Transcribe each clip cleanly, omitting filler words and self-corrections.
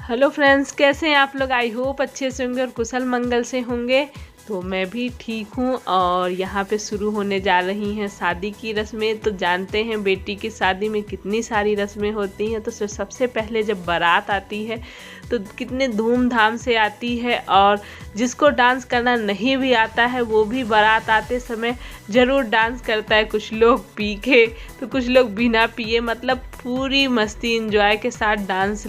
Hello friends, कैसे हैं आप लोग। आई होप अच्छे से होंगे और कुशल मंगल से होंगे। तो मैं भी ठीक हूँ और यहाँ पे शुरू होने जा रही हैं शादी की रस्में। तो जानते हैं बेटी की शादी में कितनी सारी रस्में होती हैं। तो सबसे पहले जब बारात आती है तो कितने धूमधाम से आती है, और जिसको डांस करना नहीं भी आता है वो भी बारात आते समय ज़रूर डांस करता है। कुछ लोग पी के तो कुछ लोग बिना पिए, मतलब पूरी मस्ती एंजॉय के साथ डांस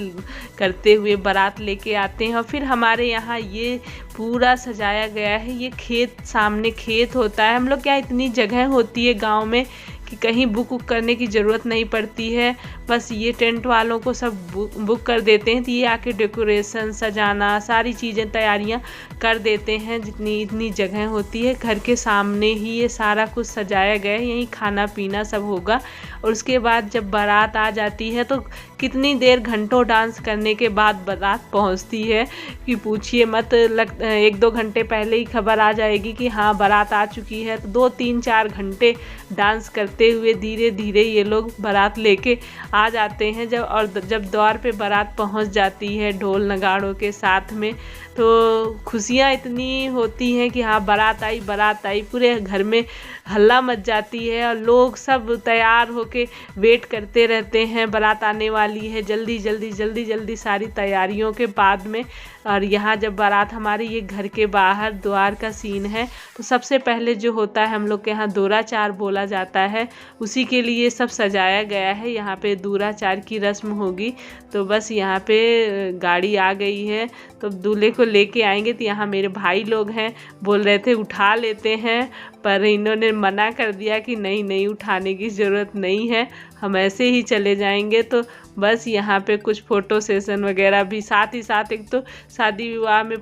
करते हुए बारात लेके आते हैं। और फिर हमारे यहाँ ये पूरा सजाया गया है। ये खेत, सामने खेत होता है। हम लोग क्या, इतनी जगह होती है गांव में कि कहीं बुक करने की ज़रूरत नहीं पड़ती है। बस ये टेंट वालों को सब बुक कर देते हैं तो ये आके डेकोरेशन, सजाना, सारी चीज़ें, तैयारियां कर देते हैं। जितनी इतनी जगह होती है, घर के सामने ही ये सारा कुछ सजाया गया है। यहीं खाना पीना सब होगा। और उसके बाद जब बारात आ जाती है तो कितनी देर, घंटों डांस करने के बाद बारात पहुंचती है कि पूछिए मत। 1-2 घंटे पहले ही खबर आ जाएगी कि हाँ बारात आ चुकी है। तो 2-3-4 घंटे डांस करते हुए धीरे धीरे ये लोग बारात लेके आ जाते हैं। जब द्वार पे बारात पहुंच जाती है ढोल नगाड़ों के साथ में, तो खुशियाँ इतनी होती हैं कि हाँ बारात आई, बारात आई। पूरे घर में हल्ला मच जाती है और लोग सब तैयार होके वेट करते रहते हैं, बारात आने वाली है, जल्दी जल्दी जल्दी जल्दी सारी तैयारियों के बाद में। और यहाँ जब बारात हमारे ये घर के बाहर द्वार का सीन है, तो सबसे पहले जो होता है हम लोग के यहाँ दूराचार बोला जाता है, उसी के लिए सब सजाया गया है। यहाँ पे दूराचार की रस्म होगी। तो बस यहाँ पे गाड़ी आ गई है, तो दूल्हे को लेके आएंगे। तो यहाँ मेरे भाई लोग हैं, बोल रहे थे उठा लेते हैं, पर इन्होंने मना कर दिया कि नहीं नहीं, उठाने की ज़रूरत नहीं है, हम ऐसे ही चले जाएंगे। तो बस यहाँ पे कुछ फ़ोटो सेशन वगैरह भी साथ ही साथ, एक तो शादी विवाह में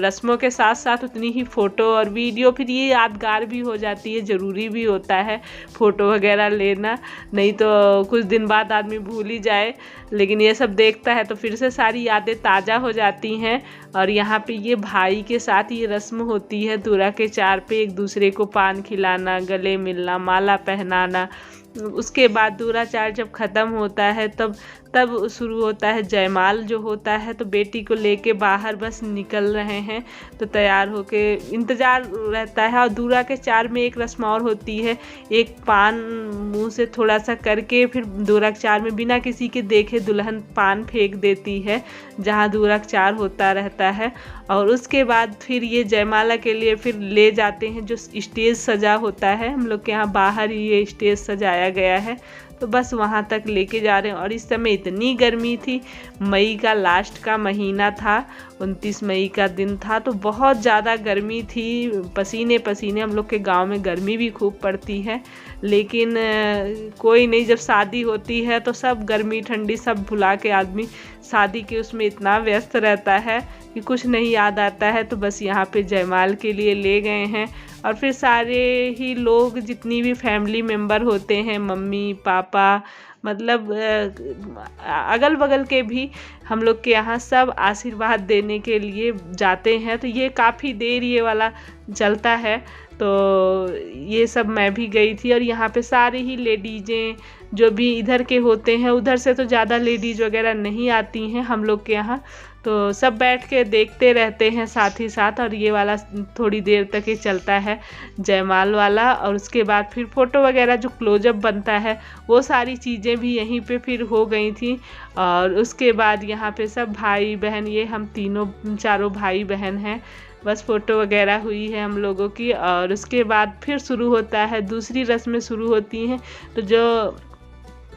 रस्मों के साथ साथ उतनी ही फ़ोटो और वीडियो, फिर ये यादगार भी हो जाती है। ज़रूरी भी होता है फ़ोटो वगैरह लेना, नहीं तो कुछ दिन बाद आदमी भूल ही जाए। लेकिन ये सब देखता है तो फिर से सारी यादें ताज़ा हो जाती हैं। और यहाँ पे ये भाई के साथ ये रस्म होती है, दूल्हा के चार पे एक दूसरे को पान खिलाना, गले मिलना, माला पहनाना। उसके बाद दूराचार जब ख़त्म होता है तब शुरू होता है जयमाल जो होता है। तो बेटी को लेके बाहर बस निकल रहे हैं, तो तैयार होके इंतज़ार रहता है। और दूरा के चार में एक रस्म और होती है, एक पान मुंह से थोड़ा सा करके फिर दूरा के चार में बिना किसी के देखे दुल्हन पान फेंक देती है जहाँ दूरा के चार होता रहता है। और उसके बाद फिर ये जयमाला के लिए फिर ले जाते हैं, जो स्टेज सजा होता है। हम लोग के यहाँ बाहर ही ये स्टेज सजाया गया है, तो बस वहाँ तक लेके जा रहे हैं। और इस समय इतनी गर्मी थी, मई का लास्ट का महीना था, 29 मई का दिन था, तो बहुत ज़्यादा गर्मी थी। पसीने पसीने, हम लोग के गांव में गर्मी भी खूब पड़ती है। लेकिन कोई नहीं, जब शादी होती है तो सब गर्मी ठंडी सब भुला के आदमी शादी के उसमें इतना व्यस्त रहता है कि कुछ नहीं याद आता है। तो बस यहाँ पे जयमाल के लिए ले गए हैं। और फिर सारे ही लोग, जितनी भी फैमिली मेम्बर होते हैं, मम्मी पापा, मतलब अगल बगल के भी हम लोग के यहाँ सब आशीर्वाद देने के लिए जाते हैं। तो ये काफ़ी देर ये वाला चलता है। तो ये सब मैं भी गई थी। और यहाँ पे सारी ही लेडीज़ें जो भी इधर के होते हैं, उधर से तो ज़्यादा लेडीज़ वगैरह नहीं आती हैं हम लोग के यहाँ, तो सब बैठ के देखते रहते हैं साथ ही साथ। और ये वाला थोड़ी देर तक ही चलता है जयमाल वाला। और उसके बाद फिर फ़ोटो वगैरह जो क्लोजअप बनता है, वो सारी चीज़ें भी यहीं पे फिर हो गई थी। और उसके बाद यहाँ पे सब भाई बहन, ये हम चारों भाई बहन हैं, बस फ़ोटो वगैरह हुई है हम लोगों की। और उसके बाद फिर शुरू होता है, दूसरी रस्में शुरू होती हैं। तो जो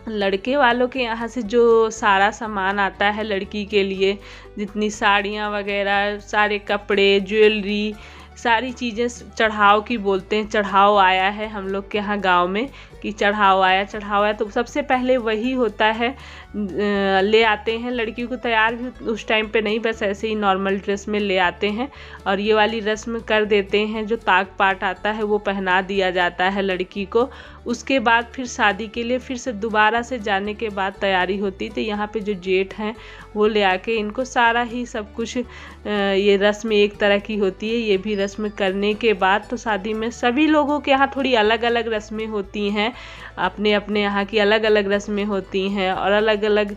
लड़के वालों के यहाँ से जो सारा सामान आता है लड़की के लिए, जितनी साड़ियाँ वगैरह, सारे कपड़े, ज्वेलरी, सारी चीज़ें चढ़ाव की बोलते हैं। चढ़ाव आया है हम लोग के यहाँ गांव में कि चढ़ाव आया, चढ़ाव आया। तो सबसे पहले वही होता है, ले आते हैं लड़की को। तैयार भी उस टाइम पे नहीं, बस ऐसे ही नॉर्मल ड्रेस में ले आते हैं और ये वाली रस्म कर देते हैं। जो ताक पाट आता है वो पहना दिया जाता है लड़की को। उसके बाद फिर शादी के लिए फिर से दोबारा से जाने के बाद तैयारी होती। तो यहाँ पे जो जेठ हैं वो ले आके इनको सारा ही सब कुछ ये रस्म एक तरह की होती है। ये भी रस्म करने के बाद तो शादी में सभी लोगों के यहाँ थोड़ी अलग अलग रस्में होती हैं, अपने अपने यहाँ की अलग अलग रस्में होती हैं और अलग अलग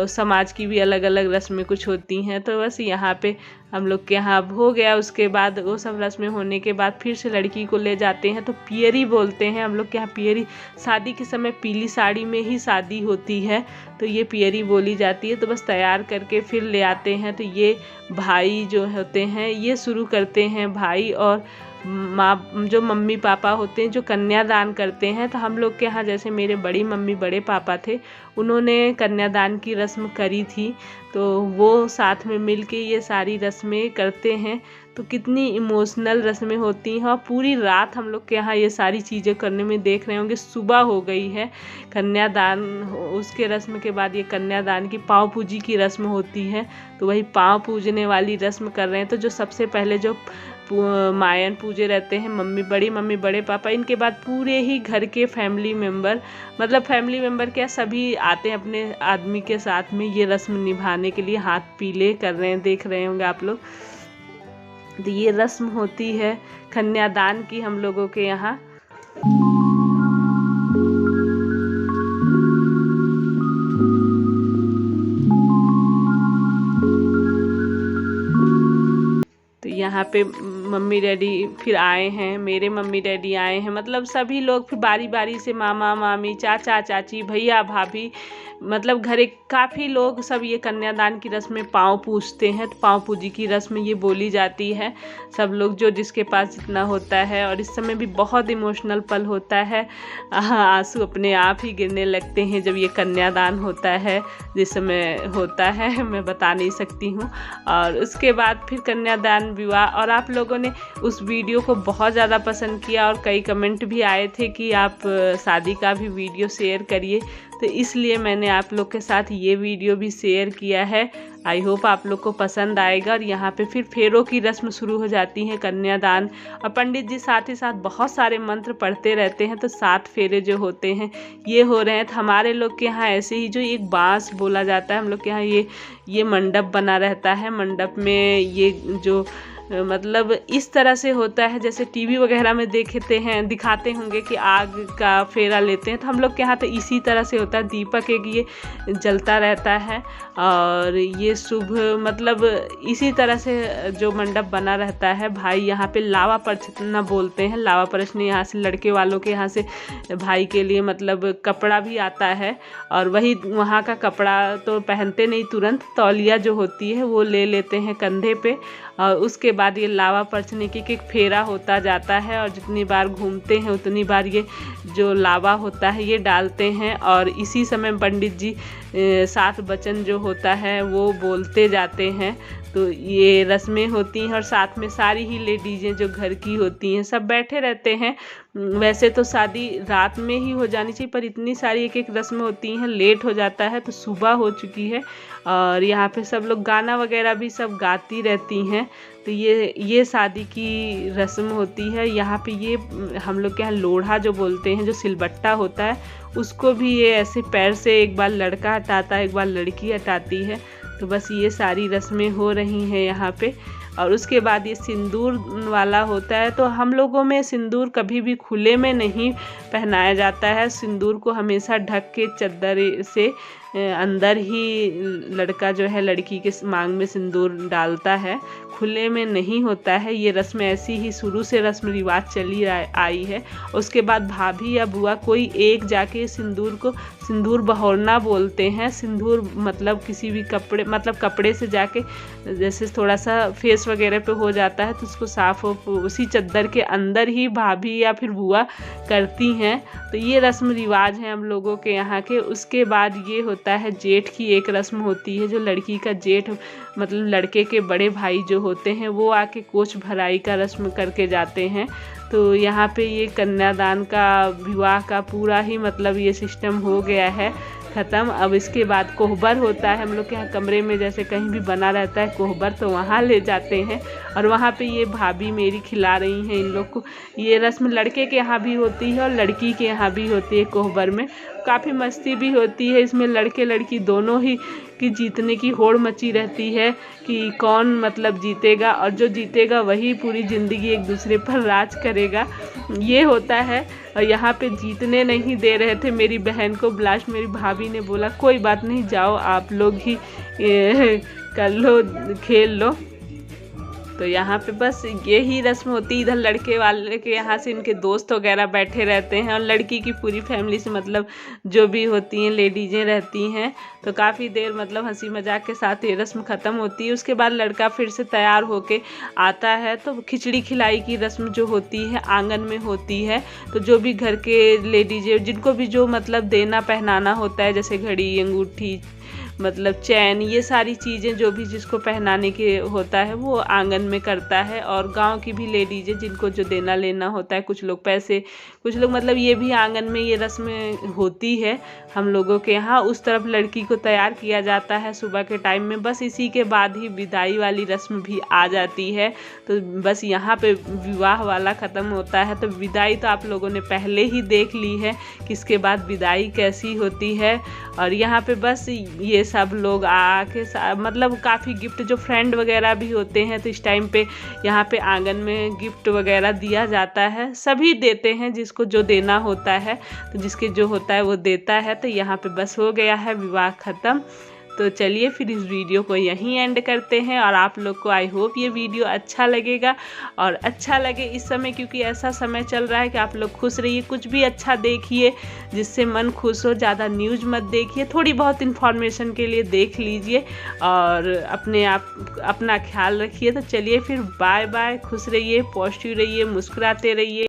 समाज की भी अलग अलग रस्में कुछ होती हैं। तो बस यहाँ पे हम लोग के यहाँ अब हो गया। उसके बाद वो सब रस्में होने के बाद फिर से लड़की को ले जाते हैं, तो पियरी बोलते हैं हम लोग के यहाँ। पियरी शादी के समय पीली साड़ी में ही शादी होती है, तो ये पियरी बोली जाती है। तो बस तैयार करके फिर ले आते हैं। तो ये भाई जो होते हैं ये शुरू करते हैं, भाई और माँ जो मम्मी पापा होते हैं जो कन्यादान करते हैं। तो हम लोग के यहाँ जैसे मेरे बड़ी मम्मी बड़े पापा थे, उन्होंने कन्यादान की रस्म करी थी, तो वो साथ में मिल के ये सारी रस्में करते हैं। तो कितनी इमोशनल रस्में होती हैं और पूरी रात हम लोग के यहाँ ये सारी चीज़ें करने में देख रहे होंगे। सुबह हो गई है कन्यादान, उसके रस्म के बाद ये कन्यादान की पाँव पूजी की रस्म होती है, तो वही पाँव पूजने वाली रस्म कर रहे हैं। तो जो सबसे पहले जो मायन पूजे रहते हैं मम्मी बड़ी मम्मी बड़े पापा, इनके बाद पूरे ही घर के फैमिली मेम्बर, मतलब फैमिली मेम्बर क्या सभी आते हैं अपने आदमी के साथ में ये रस्म निभाने के लिए। हाथ पीले कर रहे हैं, देख रहे होंगे आप लोग। तो ये रस्म होती है कन्यादान की हम लोगों के यहाँ। यहाँ पे मम्मी डैडी फिर आए हैं, मेरे मम्मी डैडी आए हैं, मतलब सभी लोग फिर बारी बारी से मामा मामी चाचा चाची भैया भाभी, मतलब घरे काफ़ी लोग सब ये कन्यादान की रस्म में पाँव पूजते हैं। तो पाँव पूजी की रस्म ये बोली जाती है। सब लोग जो जिसके पास जितना होता है, और इस समय भी बहुत इमोशनल पल होता है, आंसू अपने आप ही गिरने लगते हैं जब ये कन्यादान होता है। जिस समय होता है मैं बता नहीं सकती हूँ। और उसके बाद फिर कन्यादान विवाह, और आप लोगों ने उस वीडियो को बहुत ज़्यादा पसंद किया और कई कमेंट भी आए थे कि आप शादी का भी वीडियो शेयर करिए, तो इसलिए मैंने आप लोग के साथ ये वीडियो भी शेयर किया है। आई होप आप लोग को पसंद आएगा। और यहाँ पे फिर फेरों की रस्म शुरू हो जाती है, कन्यादान, और पंडित जी साथ ही साथ बहुत सारे मंत्र पढ़ते रहते हैं। तो 7 फेरे जो होते हैं ये हो रहे हैं। तो हमारे लोग के यहाँ ऐसे ही जो एक बांस बोला जाता है, हम लोग के यहाँ ये मंडप बना रहता है। मंडप में ये जो मतलब इस तरह से होता है जैसे टीवी वगैरह में दिखाते होंगे कि आग का फेरा लेते हैं, तो हम लोग के यहाँ तो इसी तरह से होता है। दीपक एक ये जलता रहता है और ये शुभ मतलब इसी तरह से जो मंडप बना रहता है। भाई यहाँ पे लावा परछना बोलते हैं, लावा परछने यहाँ से लड़के वालों के यहाँ से भाई के लिए मतलब कपड़ा भी आता है, और वही वहाँ का कपड़ा तो पहनते नहीं तुरंत, तौलिया जो होती है वो ले लेते हैं कंधे पे, और उसके बाद ये लावा परछने की एक फेरा होता जाता है। और जितनी बार घूमते हैं उतनी बार ये जो लावा होता है ये डालते हैं, और इसी समय पंडित जी 7 वचन जो होता है वो बोलते जाते हैं। तो ये रस्में होती हैं, और साथ में सारी ही लेडीज़ें जो घर की होती हैं सब बैठे रहते हैं। वैसे तो शादी रात में ही हो जानी चाहिए, पर इतनी सारी एक एक रस्में होती हैं, लेट हो जाता है, तो सुबह हो चुकी है। और यहाँ पे सब लोग गाना वगैरह भी सब गाती रहती हैं। तो ये शादी की रस्म होती है। यहाँ पे ये हम लोग के यहाँ लोढ़ा जो बोलते हैं, जो सिलबट्टा होता है, उसको भी ये ऐसे पैर से एक बार लड़का हटाता है एक बार लड़की हटाती है। तो बस ये सारी रस्में हो रही हैं यहाँ पे। और उसके बाद ये सिंदूर वाला होता है। तो हम लोगों में सिंदूर कभी भी खुले में नहीं पहनाया जाता है, सिंदूर को हमेशा ढक के चद्दर से अंदर ही लड़का जो है लड़की के मांग में सिंदूर डालता है, खुले में नहीं होता है। ये रस्म ऐसी ही शुरू से रस्म रिवाज चली आई है। उसके बाद भाभी या बुआ कोई एक जाके सिंदूर बहौरना बोलते हैं। सिंदूर मतलब किसी भी कपड़े से जाके जैसे थोड़ा सा फेस वगैरह पे हो जाता है तो उसको साफ उसी चद्दर के अंदर ही भाभी या फिर बुआ करती हैं। तो ये रस्म रिवाज है हम लोगों के यहाँ के। उसके बाद ये होता है जेठ की एक रस्म होती है, जो लड़की का जेठ मतलब लड़के के बड़े भाई जो होते हैं वो आके कोच भराई का रस्म करके जाते हैं। तो यहाँ पे ये कन्यादान का विवाह का पूरा ही मतलब ये सिस्टम हो गया है ख़त्म। अब इसके बाद कोहबर होता है, हम लोग के यहाँ कमरे में जैसे कहीं भी बना रहता है कोहबर, तो वहाँ ले जाते हैं और वहाँ पे ये भाभी मेरी खिला रही हैं इन लोग को। ये रस्म लड़के के यहाँ भी होती है और लड़की के यहाँ भी होती है। कोहबर में काफ़ी मस्ती भी होती है, इसमें लड़के लड़की दोनों ही कि जीतने की होड़ मची रहती है कि कौन मतलब जीतेगा, और जो जीतेगा वही पूरी ज़िंदगी एक दूसरे पर राज करेगा, ये होता है। और यहाँ पे जीतने नहीं दे रहे थे मेरी बहन को। लास्ट मेरी भाभी ने बोला कोई बात नहीं, जाओ आप लोग ही कर लो, खेल लो। तो यहाँ पे बस यही रस्म होती है। इधर लड़के वाले के यहाँ से इनके दोस्त वगैरह बैठे रहते हैं, और लड़की की पूरी फैमिली से मतलब जो भी होती हैं लेडीजें रहती हैं। तो काफ़ी देर मतलब हंसी मजाक के साथ ये रस्म ख़त्म होती है। उसके बाद लड़का फिर से तैयार होके आता है, तो खिचड़ी खिलाई की रस्म जो होती है आंगन में होती है। तो जो भी घर के लेडीजें जिनको भी जो मतलब देना पहनाना होता है, जैसे घड़ी, अंगूठी, मतलब चैन, ये सारी चीज़ें जो भी जिसको पहनाने के होता है वो आंगन में करता है। और गांव की भी लेडीजें जिनको जो देना लेना होता है, कुछ लोग पैसे, कुछ लोग मतलब ये भी आंगन में ये रस्म होती है हम लोगों के यहाँ। उस तरफ लड़की को तैयार किया जाता है सुबह के टाइम में। बस इसी के बाद ही विदाई वाली रस्म भी आ जाती है। तो बस यहाँ पे विवाह वाला ख़त्म होता है। तो विदाई तो आप लोगों ने पहले ही देख ली है कि इसके बाद विदाई कैसी होती है। और यहाँ पे बस ये सब लोग आके मतलब काफ़ी गिफ्ट, जो फ्रेंड वगैरह भी होते हैं, तो इस टाइम पे यहाँ पे आंगन में गिफ्ट वगैरह दिया जाता है। सभी देते हैं जिसको जो देना होता है, तो जिसके जो होता है वो देता है। तो यहाँ पे बस हो गया है विवाह ख़त्म। तो चलिए फिर इस वीडियो को यहीं एंड करते हैं। और आप लोग को आई होप ये वीडियो अच्छा लगेगा, और अच्छा लगे इस समय, क्योंकि ऐसा समय चल रहा है कि आप लोग खुश रहिए, कुछ भी अच्छा देखिए जिससे मन खुश हो। ज़्यादा न्यूज़ मत देखिए, थोड़ी बहुत इन्फॉर्मेशन के लिए देख लीजिए, और अपना ख्याल रखिए। तो चलिए फिर बाय बाय, खुश रहिए, पॉजिटिव रहिए, मुस्कुराते रहिए।